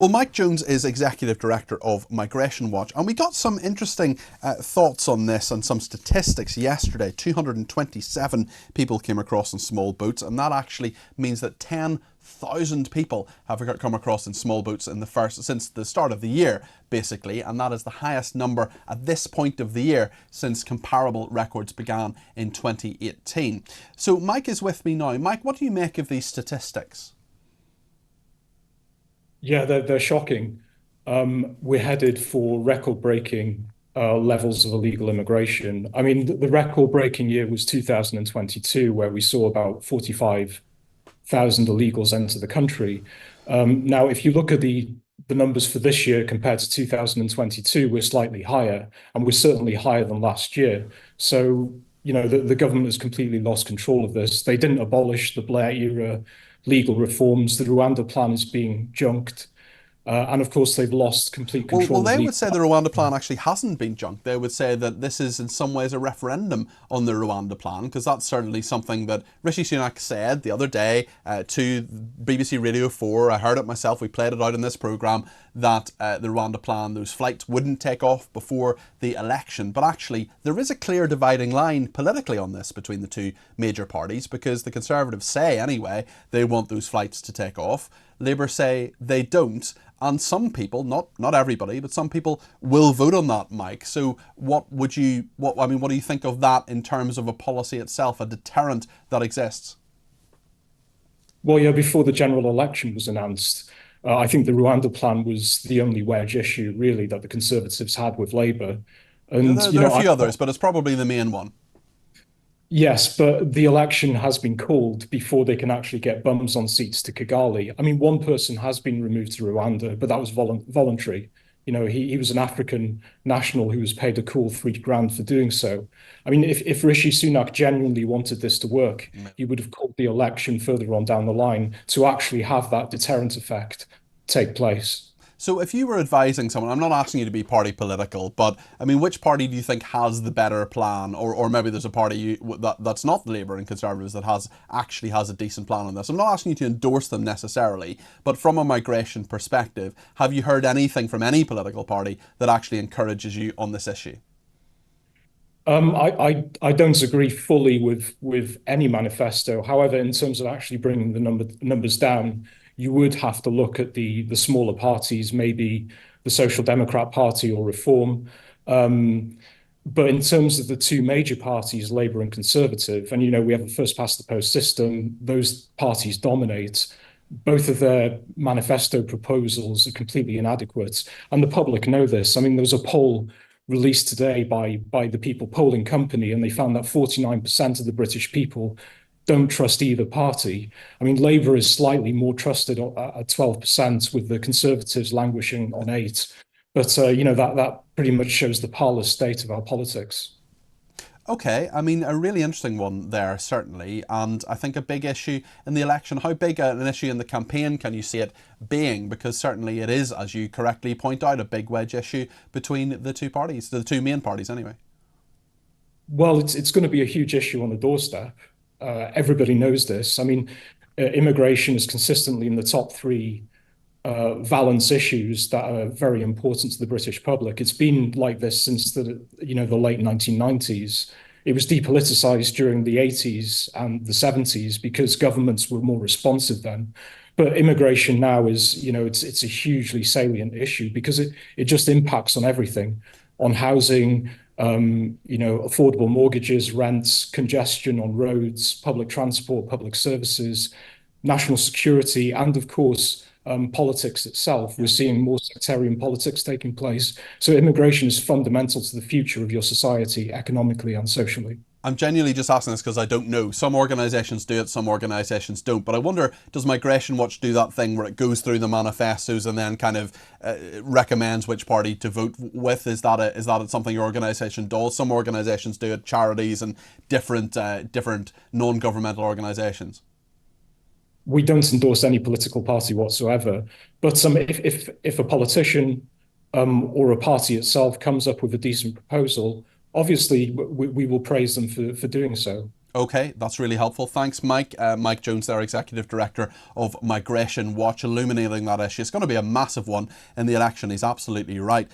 Well, Mike Jones is Executive Director of Migration Watch, and we got some interesting thoughts on this and some statistics yesterday. 227 people came across in small boats, and that actually means that 10,000 people have come across in small boats in the first since the start of the year, basically, and that is the highest number at this point of the year since comparable records began in 2018. So Mike is with me now. Mike, what do you make of these statistics? Yeah, they're shocking. We're headed for record-breaking levels of illegal immigration. I mean, the record-breaking year was 2022, where we saw about 45,000 illegals enter the country. Now, if you look at the numbers for this year compared to 2022, we're slightly higher, and we're certainly higher than last year. So, the government has completely lost control of this. They didn't abolish the Blair era legal reforms. The Rwanda plan is being junked. And of course, they've lost complete Well, control of they would legal. say the Rwanda plan actually hasn't been junked. They would say that this is in some ways a referendum on the Rwanda plan, because that's certainly something that Rishi Sunak said the other day to BBC Radio 4. I heard it myself. We played it out in this programme that the Rwanda plan, those flights wouldn't take off before the election. But actually, there is a clear dividing line politically on this between the two major parties, because the Conservatives say, anyway, they want those flights to take off. Labour say they don't. And some people, not everybody, but some people will vote on that, Mike. So what do you think of that in terms of a policy itself, a deterrent that exists? Well, yeah, before the general election was announced, I think the Rwanda plan was the only wedge issue, really, that the Conservatives had with Labour. And, There are a few others, but it's probably the main one. yes, but the election has been called before they can actually get bums on seats to Kigali. I mean, one person has been removed to Rwanda, but that was voluntary. He was an African national who was paid a cool 3 grand for doing so. I mean, if Rishi Sunak genuinely wanted this to work, he would have called the election further on down the line to actually have that deterrent effect take place. So if you were advising someone, I'm not asking you to be party political, but I mean, which party do you think has the better plan, or maybe there's a party that's not Labour and Conservatives that actually has a decent plan on this? I'm not asking you to endorse them necessarily, but from a migration perspective, have you heard anything from any political party that actually encourages you on this issue? I don't agree fully with any manifesto. However, in terms of actually bringing the numbers down, you would have to look at the smaller parties, maybe the Social Democrat Party or Reform. But in terms of the two major parties, Labour and Conservative, and we have a first past the post system, those parties dominate. Both of their manifesto proposals are completely inadequate, and the public know this. I mean, there was a poll released today by the People polling company, and they found that 49% of the British people don't trust either party. I mean, Labour is slightly more trusted at 12%, with the Conservatives languishing on 8%. But that pretty much shows the parlous state of our politics. Okay, I mean, a really interesting one there, certainly, and I think a big issue in the election. How big an issue in the campaign can you see it being? Because certainly it is, as you correctly point out, a big wedge issue between the two parties, the two main parties anyway. Well, it's going to be a huge issue on the doorstep. Everybody knows this. I mean, immigration is consistently in the top three valence issues that are very important to the British public. It's been like this since the late 1990s. It was depoliticized during the 80s and the 70s because governments were more responsive then. But immigration now is, it's a hugely salient issue because it just impacts on everything, on housing, affordable mortgages, rents, congestion on roads, public transport, public services, national security, and of course, politics itself. We're seeing more sectarian politics taking place. So immigration is fundamental to the future of your society, economically and socially. I'm genuinely just asking this because I don't know. Some organisations do it, some organisations don't. But I wonder, does Migration Watch do that thing where it goes through the manifestos and then kind of recommends which party to vote with? Is that something your organisation does? Some organisations do it, charities and different non-governmental organisations. We don't endorse any political party whatsoever. But if a politician or a party itself comes up with a decent proposal, obviously we will praise them for doing so. Okay, that's really helpful. Thanks, Mike. Mike Jones, their Executive Director of Migration Watch, illuminating that issue. It's going to be a massive one in the election. He's absolutely right.